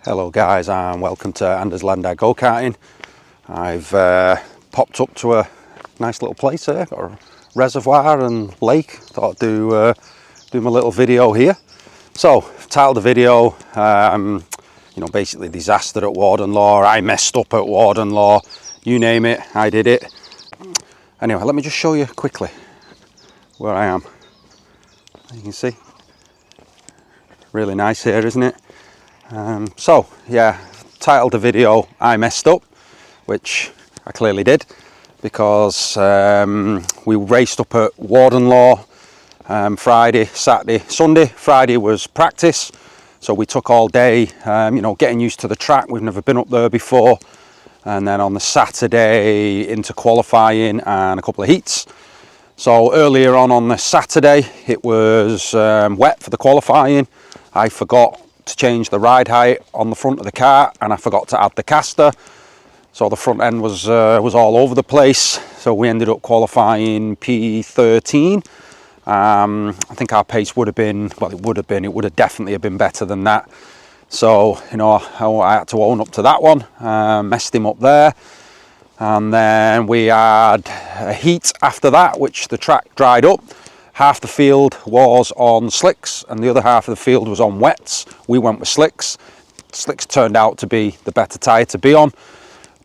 Hello guys, and welcome to Anders Lander Go-Karting. I've popped up to a nice little place here, got a reservoir and lake. Thought I'd do my little video here. So, titled the video, basically disaster at Warden Law. I messed up at Warden Law, you name it, I did it. Anyway, let me just show you quickly where I am. You can see, really nice here, isn't it? Titled the video, I messed up, which I clearly did, because we raced up at Warden Law Friday, Saturday, Sunday. Friday was practice, so we took all day, getting used to the track. We've never been up there before. And then on the Saturday into qualifying and a couple of heats. So earlier on the Saturday, it was wet for the qualifying. I forgot to change the ride height on the front of the car, and I forgot to add the caster, so the front end was all over the place. So we ended up qualifying P13. I think our pace would have definitely been better than that. So I had to own up to that one. Messed him up there, and then we had a heat after that, which the track dried up. Half the field was on slicks and the other half of the field was on wets. We went with slicks. Slicks turned out to be the better tyre to be on,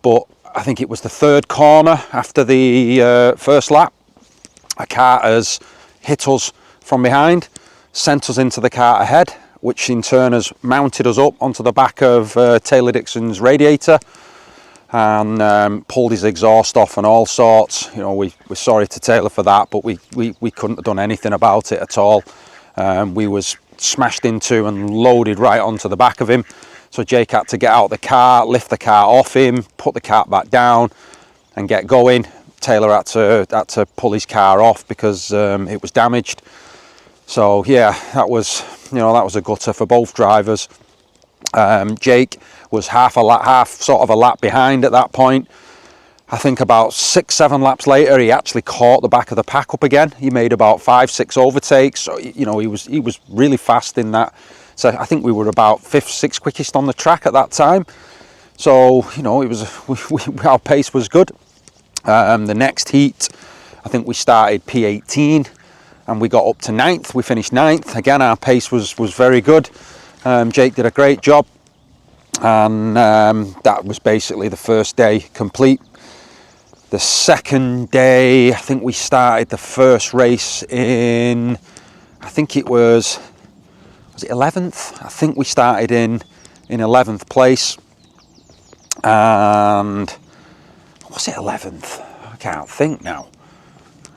but I think it was the third corner after the first lap, a car has hit us from behind, sent us into the car ahead, which in turn has mounted us up onto the back of Taylor Dixon's radiator and pulled his exhaust off and all sorts. We're sorry to Taylor for that, but we couldn't have done anything about it at all. We was smashed into and loaded right onto the back of him. So Jake had to get out the car, lift the car off him, put the cart back down and get going. Taylor had to pull his car off because it was damaged. So yeah, that was a gutter for both drivers. Jake was half a lap behind at that point. I think about 6-7 laps later, he actually caught the back of the pack up again. He made about 5-6 overtakes. So, he was really fast in that. So I think we were about 5th, 6th quickest on the track at that time. So our pace was good. The next heat, I think we started P18 and we got up to 9th. We finished 9th. Again, our pace was very good. Jake did a great job. And that was basically the first day complete. The second day, I think we started the first race in, I think it was it 11th? I think we started in 11th place. And was it 11th? I can't think now.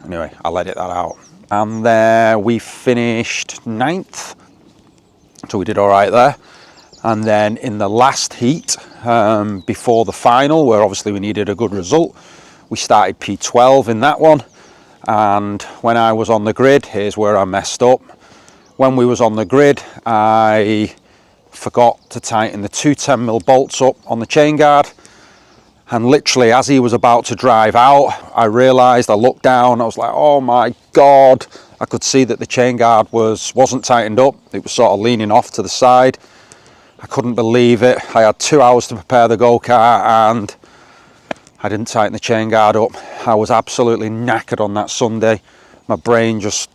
Anyway, I'll edit that out. And there we finished 9th. So we did all right there. And then in the last heat, before the final, where obviously we needed a good result, we started P12 in that one. And when I was on the grid, here's where I messed up. When we was on the grid, I forgot to tighten the two 10mm bolts up on the chain guard. And literally as he was about to drive out, I realised, I looked down, I was like, oh my God. I could see that the chain guard wasn't tightened up. It was sort of leaning off to the side. I couldn't believe it. I had 2 hours to prepare the go-kart and I didn't tighten the chain guard up. I was absolutely knackered on that Sunday. My brain just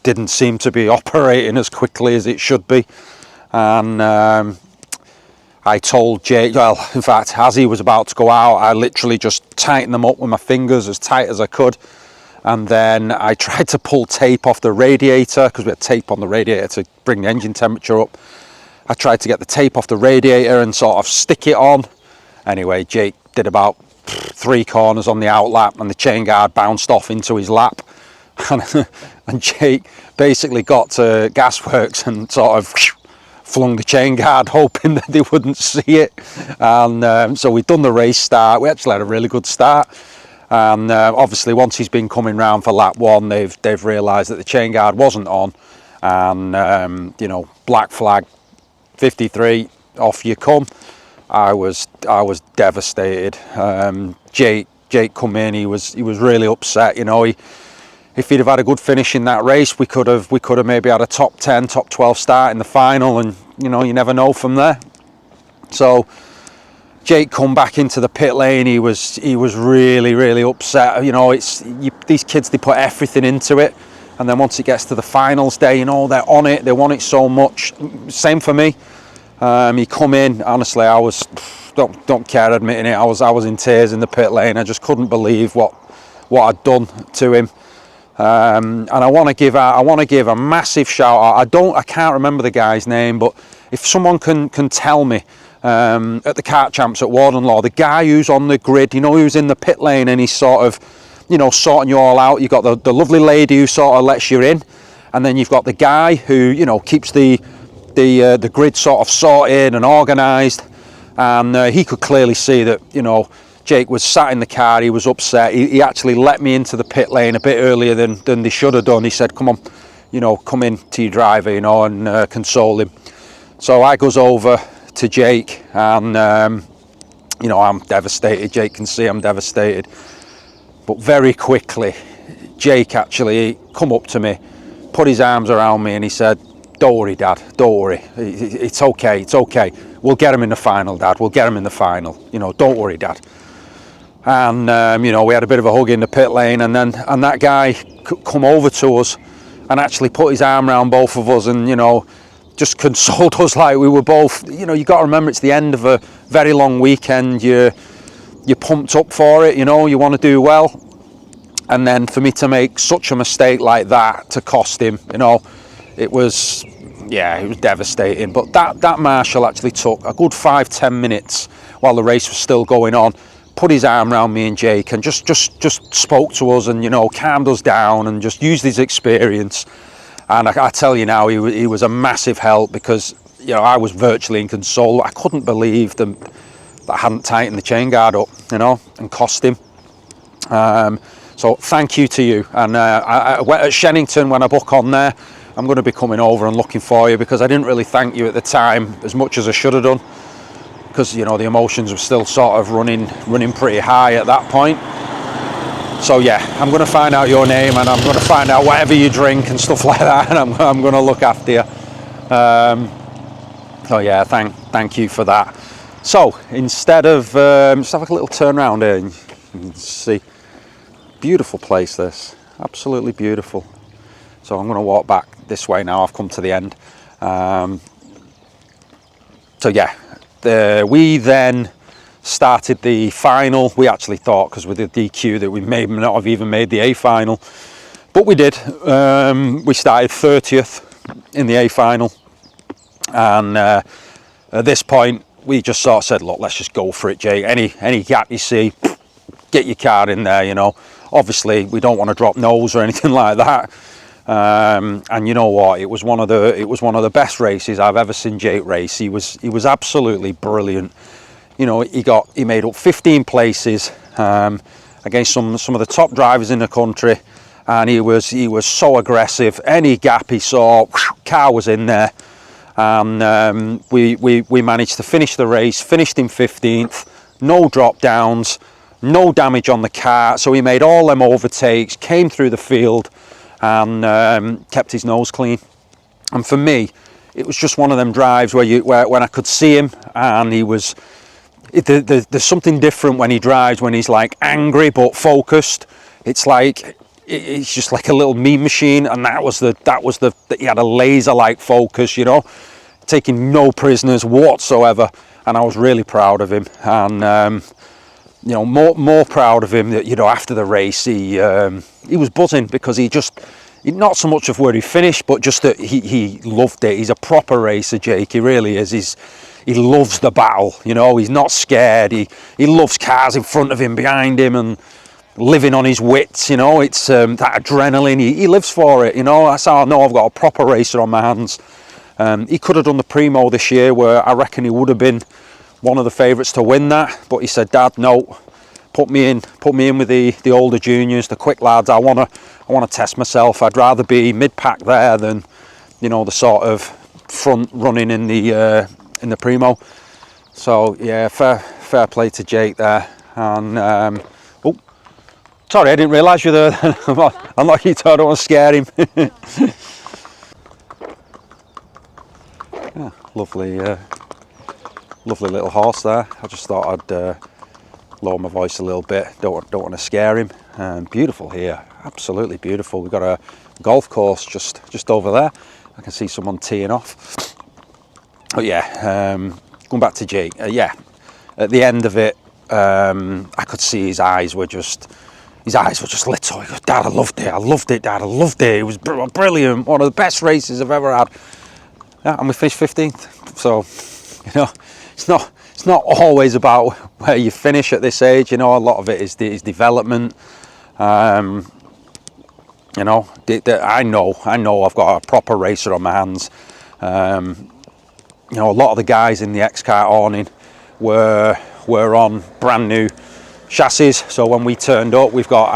didn't seem to be operating as quickly as it should be. And I told Jake, well, in fact, as he was about to go out, I literally just tightened them up with my fingers as tight as I could. And then I tried to pull tape off the radiator because we had tape on the radiator to bring the engine temperature up. I tried to get the tape off the radiator and sort of stick it on. Anyway, Jake did about 3 corners on the out lap and the chain guard bounced off into his lap. And Jake basically got to Gasworks and sort of flung the chain guard, hoping that they wouldn't see it. And so we'd done the race start. We actually had a really good start. And obviously once he's been coming round for lap 1, they've realised that the chain guard wasn't on. And black flag, 53, off you come. I was devastated. Jake come in, he was really upset. If he'd have had a good finish in that race, we could have maybe had a top 10, top 12 start in the final, and you never know from there. So Jake come back into the pit lane. He was really upset. You know, these kids, they put everything into it, and then once it gets to the finals day, you know, they're on it. They want it so much. Same for me. He come in. Honestly, I was don't care admitting it. I was in tears in the pit lane. I just couldn't believe what I'd done to him. And I want to give a massive shout out. I can't remember the guy's name, but if someone can tell me, at the Kart Champs at Wardenlaw, the guy who's on the grid, you know, who's in the pit lane and he's sort of, you know, sorting you all out. You've got the lovely lady who sort of lets you in, and then you've got the guy who, you know, keeps the grid sort of sorted and organised. And he could clearly see that, you know, Jake was sat in the car. He was upset. He actually let me into the pit lane a bit earlier than they should have done. He said, "Come on, you know, come in to your driver, you know, and console him." So I goes over to Jake, and you know, I'm devastated. Jake can see I'm devastated. But very quickly, Jake actually come up to me, put his arms around me, and he said, "Don't worry, Dad, don't worry. It's okay, it's okay. We'll get him in the final, Dad. We'll get him in the final. You know, don't worry, Dad." And you know, we had a bit of a hug in the pit lane, and that guy come over to us and actually put his arm around both of us, and, you know, just consoled us like we were both, you know, you got to remember it's the end of a very long weekend. You're pumped up for it, you know, you want to do well, and then for me to make such a mistake like that to cost him, you know, it was devastating. But that marshal actually took a good 5-10 minutes while the race was still going on, put his arm around me and Jake, and just spoke to us, and, you know, calmed us down, and just used his experience. And I tell you now, he was a massive help, because, you know, I was virtually inconsolable. I couldn't believe that I hadn't tightened the chain guard up, you know, and cost him. So thank you to you. And I went at Shennington, when I book on there, I'm going to be coming over and looking for you, because I didn't really thank you at the time as much as I should have done, because, you know, the emotions were still sort of running pretty high at that point. So yeah, I'm going to find out your name, and I'm going to find out whatever you drink and stuff like that, and I'm going to look after you. So yeah, thank you for that. So instead of just have a little turn around here, and you can see, beautiful place this, absolutely beautiful. So I'm going to walk back this way now. I've come to the end. So yeah, we then started the final. We actually thought, because with the DQ, that we may not have even made the A final, but we did. We started 30th in the A final, and at this point we just sort of said, look, let's just go for it, Jake. Any gap you see, get your car in there, you know. Obviously we don't want to drop nose or anything like that. And you know what, it was one of the best races I've ever seen Jake race. He was absolutely brilliant. You know, he made up 15 places against some of the top drivers in the country, and he was so aggressive. Any gap he saw, car was in there, and we managed to finish the race. Finished in 15th, no drop downs, no damage on the car. So he made all them overtakes, came through the field, and kept his nose clean. And for me, it was just one of them drives where when I could see him, and he was. There's something different when he drives, when he's like angry but focused. It's like it's just like a little meme machine, and that was he had a laser-like focus, you know, taking no prisoners whatsoever. And I was really proud of him, and you know, more proud of him that, you know, after the race he was buzzing, because he not so much of where he finished, but just that he loved it. He's a proper racer, Jake. He really is. He loves the battle, you know. He's not scared. He loves cars in front of him, behind him, and living on his wits, you know. It's that adrenaline. He lives for it, you know. That's how I know I've got a proper racer on my hands. He could have done the Primo this year, where I reckon he would have been one of the favourites to win that. But he said, "Dad, no, put me in with the older juniors, the quick lads. I want to test myself. I'd rather be mid-pack there than, you know, the sort of front running in the Primo." So yeah, fair play to Jake there. And oh, sorry, I didn't realise you were there. I'm not you, I don't want to scare him. Yeah, lovely Lovely little horse there. I just thought I'd lower my voice a little bit. Don't want to scare him. Beautiful here, absolutely beautiful. We've got a golf course just over there. I can see someone teeing off. But yeah, going back to Jake. Yeah, at the end of it, I could see his eyes were just lit up. He goes, "Dad, I loved it. I loved it, Dad. I loved it. It was brilliant. One of the best races I've ever had." Yeah, and we finished 15th. So, you know, it's not always about where you finish at this age. You know, a lot of it is development. You know, I know I've got a proper racer on my hands. You know, a lot of the guys in the X-Kart awning were on brand new chassis. So when we turned up, we've got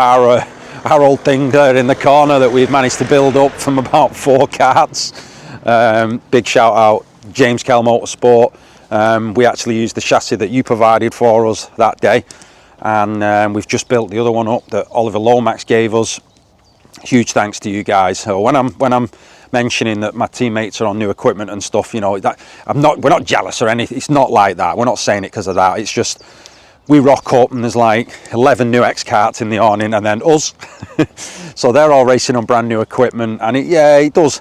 our old thing there in the corner that we've managed to build up from about 4 karts. Big shout out, James Kell Motorsport. We actually used the chassis that you provided for us that day, and we've just built the other one up that Oliver Lomax gave us. Huge thanks to you guys. So when I'm mentioning that my teammates are on new equipment and stuff, you know, that we're not jealous or anything. It's not like that. We're not saying it because of that. It's just we rock up and there's like 11 new X-Karts in the awning, and then us. So they're all racing on brand new equipment, and it does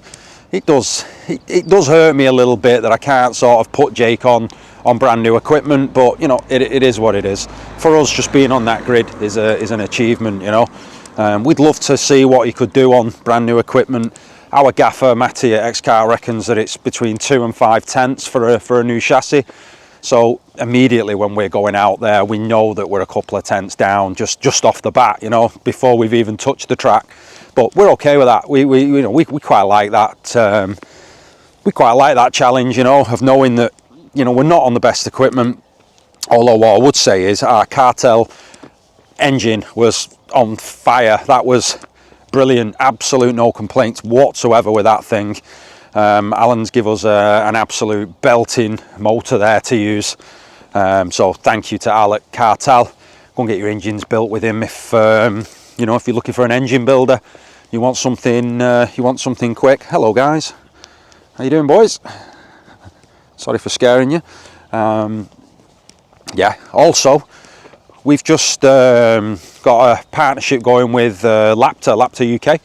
hurt me a little bit that I can't sort of put Jake on brand new equipment, but you know, it is what it is. For us, just being on that grid is an achievement, you know. We'd love to see what he could do on brand new equipment. Our gaffer Matty at X-Kart reckons that it's between 2 and 5 tenths for a new chassis. So immediately when we're going out there, we know that we're a couple of tenths down just off the bat, you know, before we've even touched the track. But we're okay with that. We quite like that. We quite like that challenge, you know, of knowing that, you know, we're not on the best equipment. Although what I would say is our Cartel engine was on fire. That was brilliant. Absolute no complaints whatsoever with that thing. Alan's give us an absolute belting motor there to use. So thank you to Alec Cartel. Go and get your engines built with him if you know, if you're looking for an engine builder, you want something quick. Hello guys, how you doing, boys? Sorry for scaring you. Yeah, also we've just got a partnership going with Lapta UK,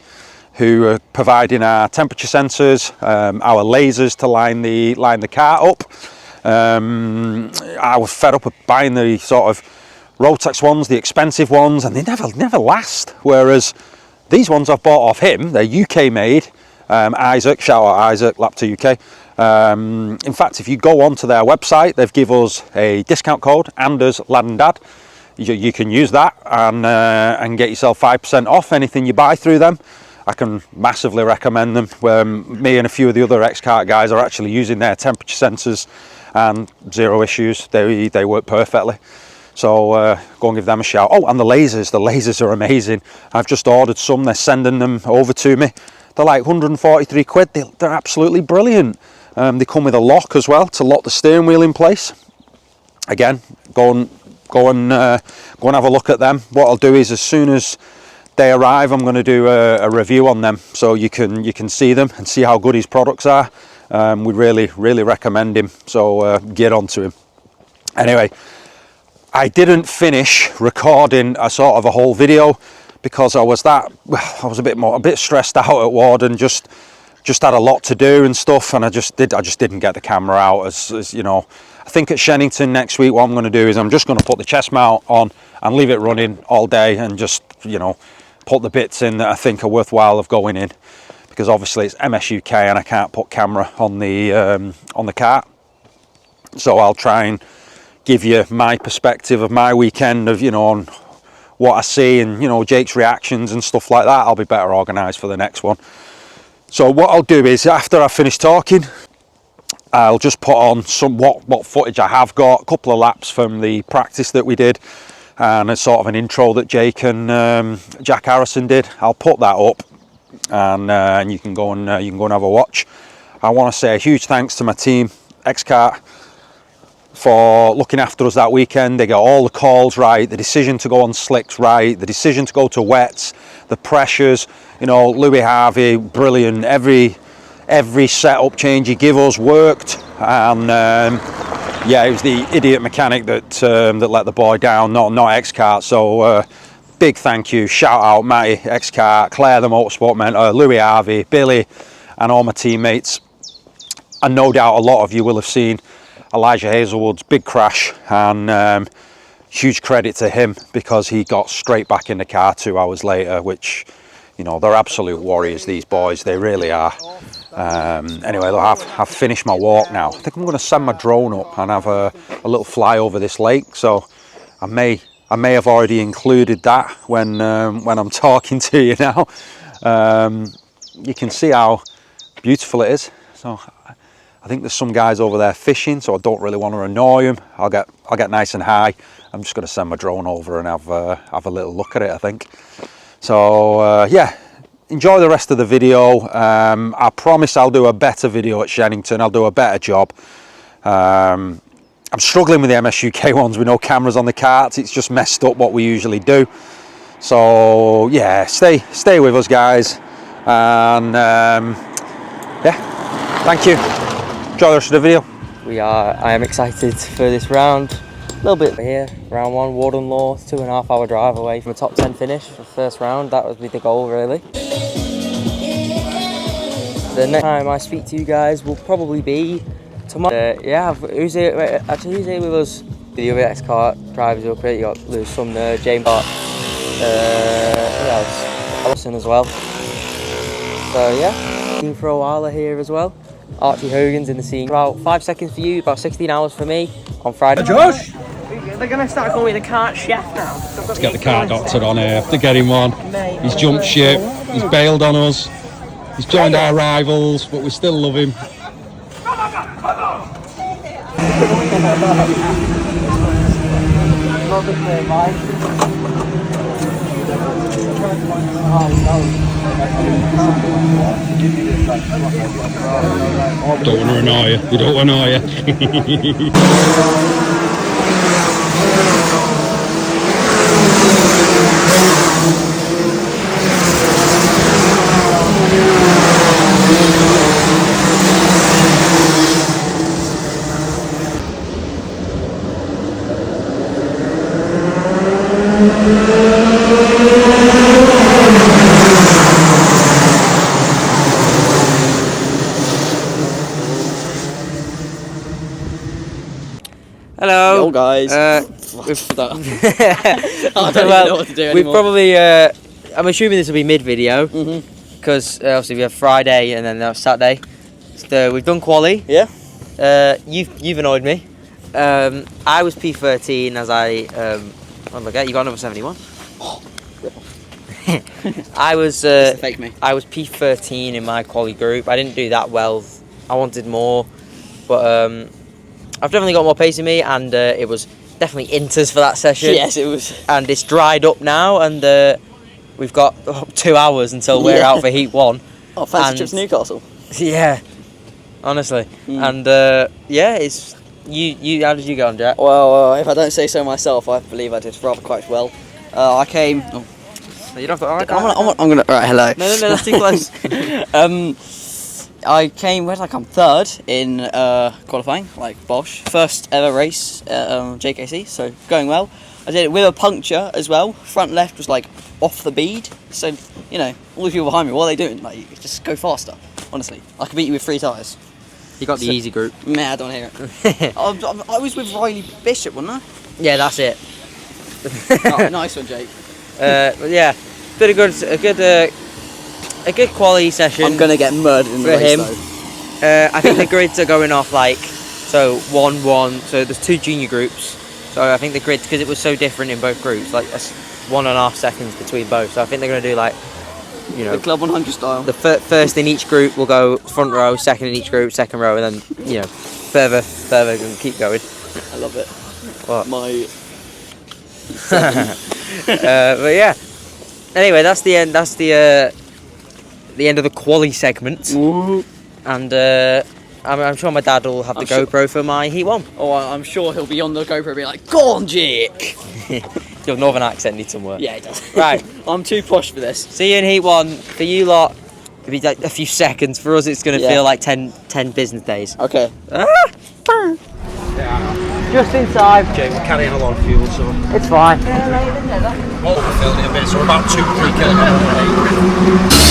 who are providing our temperature sensors, our lasers to line the kart up. I was fed up of buying the sort of Rotex ones, the expensive ones, and they never last. Whereas these ones I've bought off him, they're UK made. Isaac, shout out Isaac, Lapta UK. In fact, if you go onto their website, they've give us a discount code, Anders Lad and Dad. You can use that and get yourself 5% off anything you buy through them. I can massively recommend them. Me and a few of the other X-Kart guys are actually using their temperature sensors, and zero issues. They work perfectly. So go and give them a shout. Oh, and the lasers are amazing. I've just ordered some. They're sending them over to me. They're like 143 quid. They're absolutely brilliant. They come with a lock as well to lock the steering wheel in place. Again, go and have a look at them. What I'll do is, as soon as they arrive, I'm going to do a review on them, so you can see them and see how good his products are. We really recommend him, so get onto him. Anyway, I didn't finish recording a sort of a whole video because I was a bit stressed out at Ward and just had a lot to do and stuff, and I just didn't get the camera out. As you know, I think at Shenington next week, what I'm going to do is I'm just going to put the chest mount on and leave it running all day, and just, you know, put the bits in that I think are worthwhile of going in, because obviously it's MSUK and I can't put camera on the kart. So I'll try and give you my perspective of my weekend, of, you know, on what I see, and, you know, Jake's reactions and stuff like that. I'll be better organised for the next one. So what I'll do is, after I finish talking, I'll just put on some what footage I have got, a couple of laps from the practice that we did, and a sort of an intro that Jake and Jack Harrison did. I'll put that up, and you can go and have a watch. I want to say a huge thanks to my team, X-Kart, for looking after us that weekend. They got all the calls right, the decision to go on slicks right, the decision to go to wets, the pressures. You know, Louis Harvey, brilliant. Every setup change he gave us worked, and yeah, it was the idiot mechanic that that let the boy down, not X-Kart. So big thank you, shout out Matty, X-Kart, Claire the motorsport mentor, Louis Harvey, Billy, and all my teammates. And no doubt a lot of you will have seen Elijah Hazelwood's big crash, and huge credit to him because he got straight back in the car 2 hours later, which, you know, they're absolute warriors, these boys, they really are. Anyway, look, I've finished my walk now. I think I'm going to send my drone up and have a little fly over this lake. So I may have already included that when I'm talking to you now. You can see how beautiful it is. So I think there's some guys over there fishing, so I don't really want to annoy them. I'll get nice and high. I'm just going to send my drone over and have a little look at it, I think. So yeah, enjoy the rest of the video. I promise I'll do a better video at Shennington. I'll do a better job. I'm struggling with the MSUK ones with no cameras on the karts. It's just messed up what we usually do. So yeah, stay with us, guys, and yeah, thank you. Enjoy the rest of the video. I am excited for this round. A little bit here, round 1, Warden Law, 2.5 hour drive away from a top 10 finish for the first round. That would be the goal, really. The next time I speak to you guys will probably be tomorrow. Yeah, who's here with us? The other X-Kart drivers who are great. You got Lewis Sumner, James Hart, who else? Allison as well. So yeah, team for a while here as well. Archie Hogan's in the scene. About 5 seconds for you, about 16 hours for me on Friday. Josh! They're going to start calling me the kart chef now. Let's get the kart doctor on here to get him on. He's jumped ship, he's bailed on us, he's joined our rivals, but we still love him. Don't want to annoy you, you don't want to annoy you. Hello. Yo guys. I don't even know what to do anymore. We've probably, I'm assuming this will be mid-video, because obviously we have Friday and then Saturday. So we've done quali. Yeah. You've annoyed me. I was P13 as oh my god, you got number 71. I was fake me. I was P13 in my quali group. I didn't do that well. I wanted more, but I've definitely got more pace in me, and it was definitely inters for that session. Yes, it was. And it's dried up now, and we've got 2 hours until we're out for Heat 1. Oh, fancy trip to Newcastle. Yeah, honestly. And yeah, it's you. How did you go on, Jack? Well, if I don't say so myself, I believe I did rather quite well. I came. Oh. No, you don't have to. I'm gonna. Right, hello. No, that's too close. I came. Where did I come? Third in qualifying, like Bosch. First ever race at JKC, so going well. I did it with a puncture as well. Front left was like off the bead, so you know all the people behind me. What are they doing? Like, just go faster. Honestly, I could beat you with 3 tyres. You got the easy group. Nah, I don't hear it. I was with Riley Bishop, wasn't I? Yeah, that's it. Oh, nice one, Jake. But yeah, a good quality session. I'm gonna get murdered in the for race, him. though. I think the grids are going off like so 1-1. So there's 2 junior groups. So I think the grid, because it was so different in both groups, like 1.5 seconds between both. So I think they're going to do like, you know, The Club 100 style. the first in each group will go front row, second in each group, second row, and then you know further and keep going. I love it. What? My. But yeah. Anyway, that's the end. That's the end of the quali segment. Ooh. And I'm sure my dad will have the GoPro for my Heat 1. Oh, I'm sure he'll be on the GoPro and be like, "Go on, Jake." Your northern accent needs some work. Yeah, it does. Right. I'm too posh for this. See you in Heat 1. For you lot, it'll be like a few seconds. For us, it's going to feel like 10 business days. Okay. Ah! Yeah, I know. Just inside. Jake, we're carrying a lot of fuel, so It's fine. overfilled it a bit, so we're about 2-3 kilometres.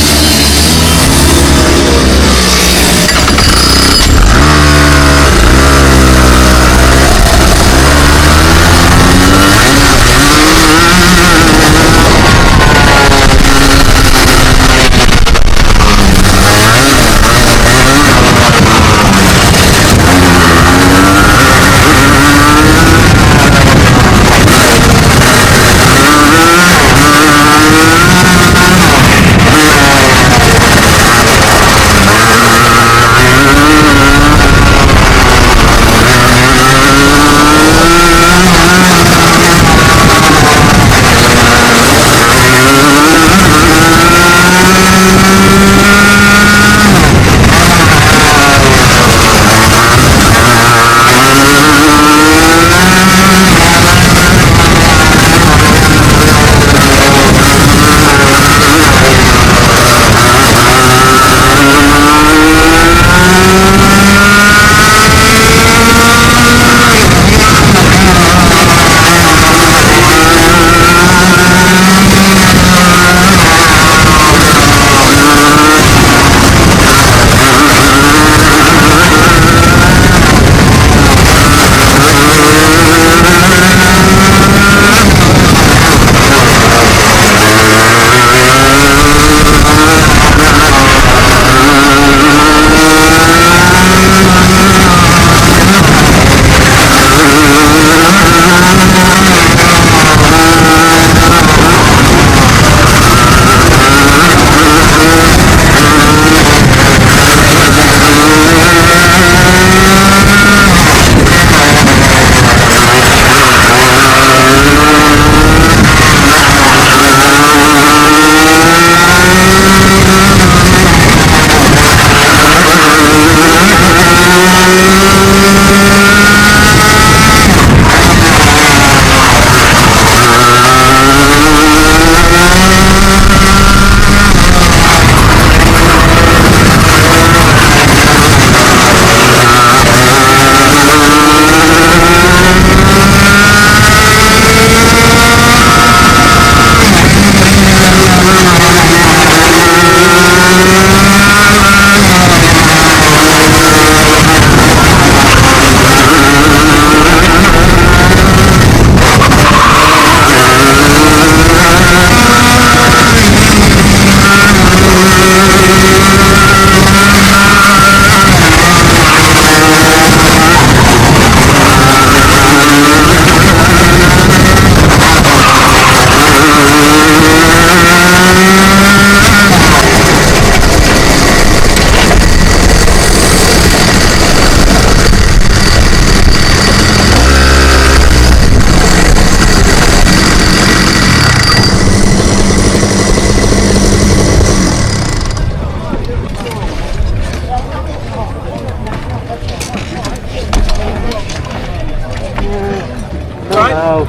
No.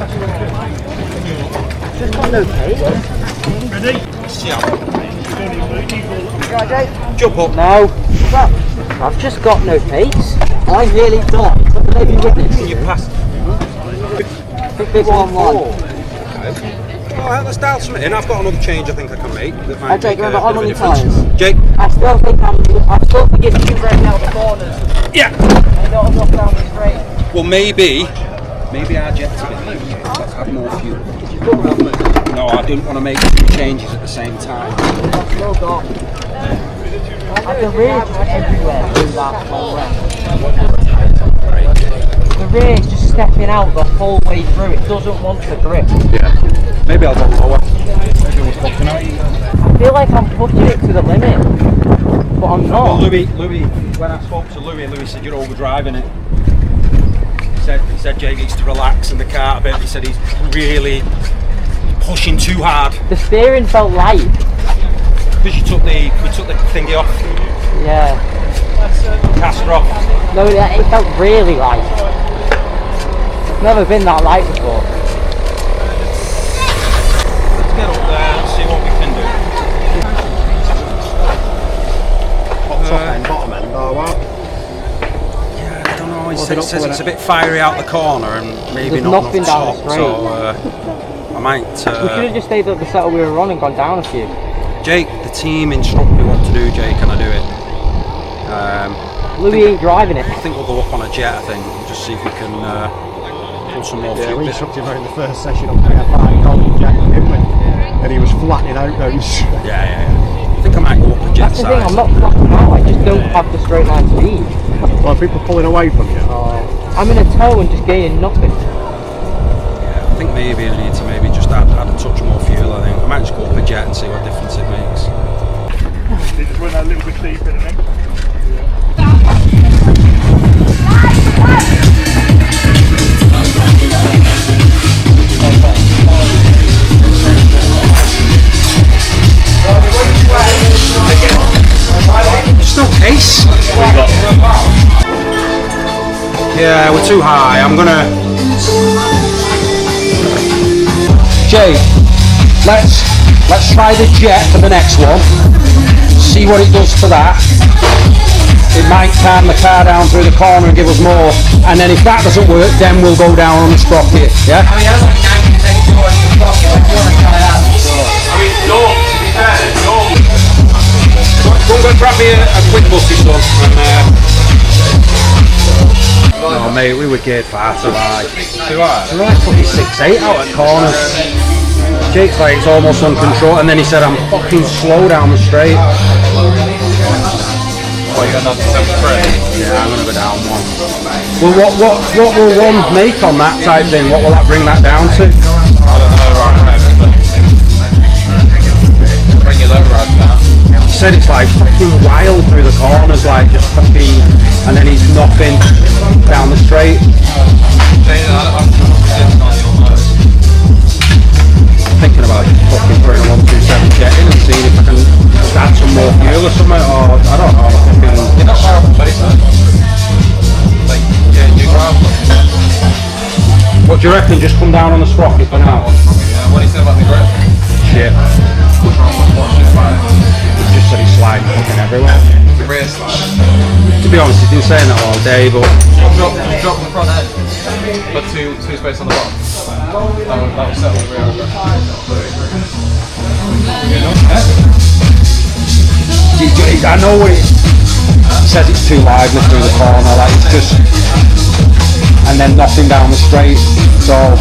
Just got no pace. Ready? Jump up. No. Well, I've just got no pace. I really don't. Maybe witness. You passed. Big 1-1. Alright, let's dial something in. I've got another change I think I can make. That might Jake, make remember, I'm a on bit your of a difference. tyres. Jake. I still think it's you breaking out the corners. Yeah. And not knock down the straight. Well, maybe our jet's a bit loose. Let's add more fuel. No, I didn't want to make two changes at the same time. I've still got. I can really just everywhere through that whole The rear is just stepping out the whole way through. It doesn't want the grip. Yeah. Maybe I'll go lower. Maybe it was fucking out. I feel like I'm pushing it to the limit, but I'm not. Well, Louis, when I spoke to Louis said you're overdriving it. He said Jake needs to relax in the car a bit. He said he's really pushing too hard. The steering felt light. Because we took the thingy off. Yeah. Caster off. No, it felt really light. It's never been that light before. Let's get up there and see what we can do. Top end, bottom end, or what? Yeah, I don't know. He says it's a bit fiery out the corner and maybe There's not nothing enough down the top, so I might... We should have just stayed at the settle we were on and gone down a few. Jake, the team instruct me what to do, Jake, and I do it. Louis ain't driving it. I think we'll go up on a jet, I think, and just see if we can pull some more fuel. We instructed him out in the first session on 305 Jack, didn't we? And he was flattening out those. Yeah. I think I might go up the jet That's the side. thing, I'm not flattening out, I just don't have the straight line speed. Well, people pulling away from you. I'm in a tow and just gaining nothing. Yeah, I think maybe I need to just add a touch more fuel, I think. I might just go up a jet and see what difference it makes. They just run a little bit deeper in the next. Still pace. Yeah, we're too high. I'm gonna. Jay, let's try the jet for the next one. See what it does for that. It might calm the car down through the corner and give us more. And then if that doesn't work, then we'll go down on the sprocket. Yeah. I mean, that's like 90% joy in the sprocket. Like, you want to try that? I mean, no. To be fair, no. Go and go grab me a quick bussy, son. No, mate, we were geared far too high. Too high? We're like fucking 6'8" out at corners. Jake's like, it's almost uncontrolled, and then he said, I'm fucking slow down the straight. Well, you're not 73. Yeah, I'm gonna go down one. Well, what will one make on that type thing? What will that bring that down to? I don't know right now, but bring your low ride down. He said it's like fucking wild through the corners, like just fucking, and then he's nothing down the straight. Thinking about fucking putting a 127 jet in and seeing if I can just add some more fuel or something, or I don't know. You're not far off the base, though. Like, yeah, you drive. What do you reckon? Just come down on the sprocket for now? Yeah, what do you say about the grip? Shit. He just said he's sliding fucking everywhere. The rear slide. To be honest, he's been saying that all day, but Drop the front end, but two space on the bottom. That will settle the rear. I know he says it's too lively through the corner, like it's just, and then nothing down the straight. So I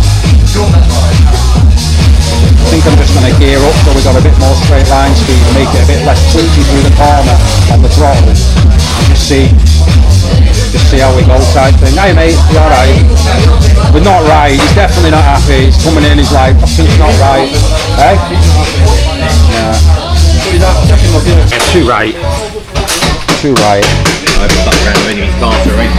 think I'm just going to gear up so we got a bit more straight line speed, make it a bit less twitchy through the corner on the throttle, and just see how we go type thing. Hey mate, you alright? We're not right, he's definitely not happy, he's coming in, he's like, fucking it's not right. Hey? Yeah. Too right. Too right. I've stuck around when you start to race.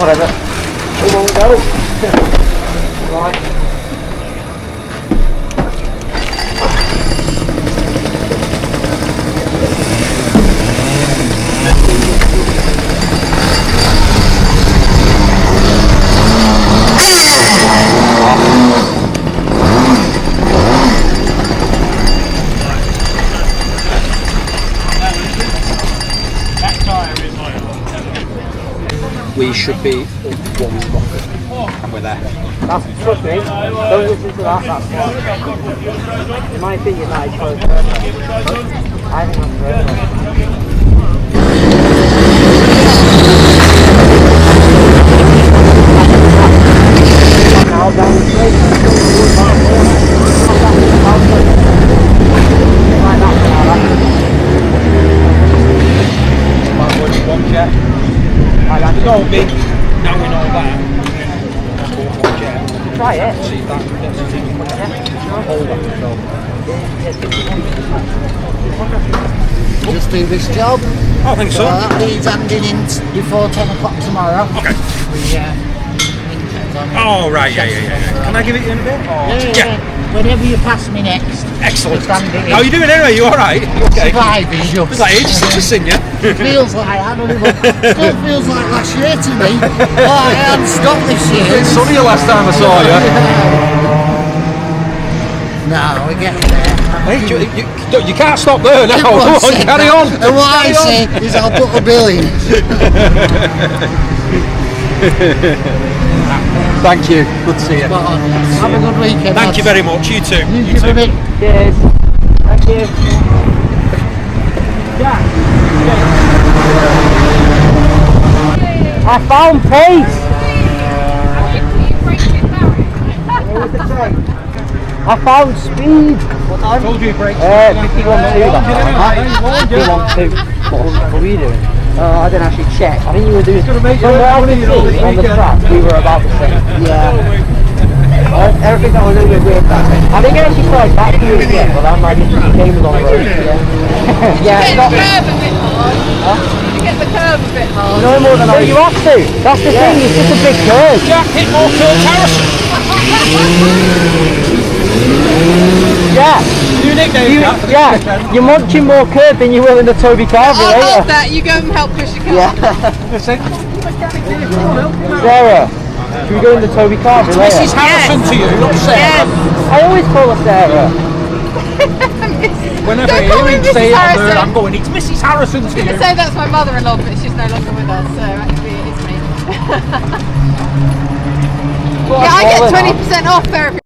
Whatever. It won't go. Right. We should be up 1 rocket, and we're there. That's, trust me, don't listen to that, that's what. In my opinion, that is close. I think that's perfect. Now down the straight, like that, Backwards, 1 jet. Don't be now we know that. 1 jet. try it. See if that hold that. Just do this job. I think so. That needs handing in before 10 o'clock tomorrow. Okay. Oh, right, yeah. Can I give it in a bit? Or? Yeah. Whenever you pass me next. Excellent. Just hand it in. How are you doing anyway? You alright? Okay. Surviving just. It's like ages since I've seen you. It feels like, I don't even, still feels like last year to me. Oh, I haven't stopped this year. It's sunny the last time I saw you. No, we're getting there. Hey, you can't stop there now. Come on, carry on. And what I say is I'll put a bill in. Thank you. Good to see you. Spot on. Have a good weekend. Thank you very much. You too. You too. Cheers. Thank you. I found pace. I found speed. I told you brakes. 51.2 that 51.2. What were you doing? I didn't actually check. I think you were doing. From what I could see on the track, we were about the same. Yeah. Everything got a little bit weird that way. I didn't get any slides back to you yet, but I'm like, the game was on the road. Yeah. Get the curve a bit hard. You get the curve a bit hard. No more than you have to. That's the thing, it's just a big curve. Jack hit more Kurt Harrison. Yeah. New nickname, Yeah. You're munching more curve than you will in the Toby Carver I'll later. hold that. You go and help push your car. Yeah. Sarah, should we go in the Toby Carver later? Mrs. Harrison to you, not Sarah. I always call her Sarah. Whenever Don't I call hear me him say Mrs. it, Harrison. I'm going, it's Mrs. Harrison to you. So that's my mother-in-law, but she's no longer with us. So actually, it is me. Yeah, I get 20% off therapy.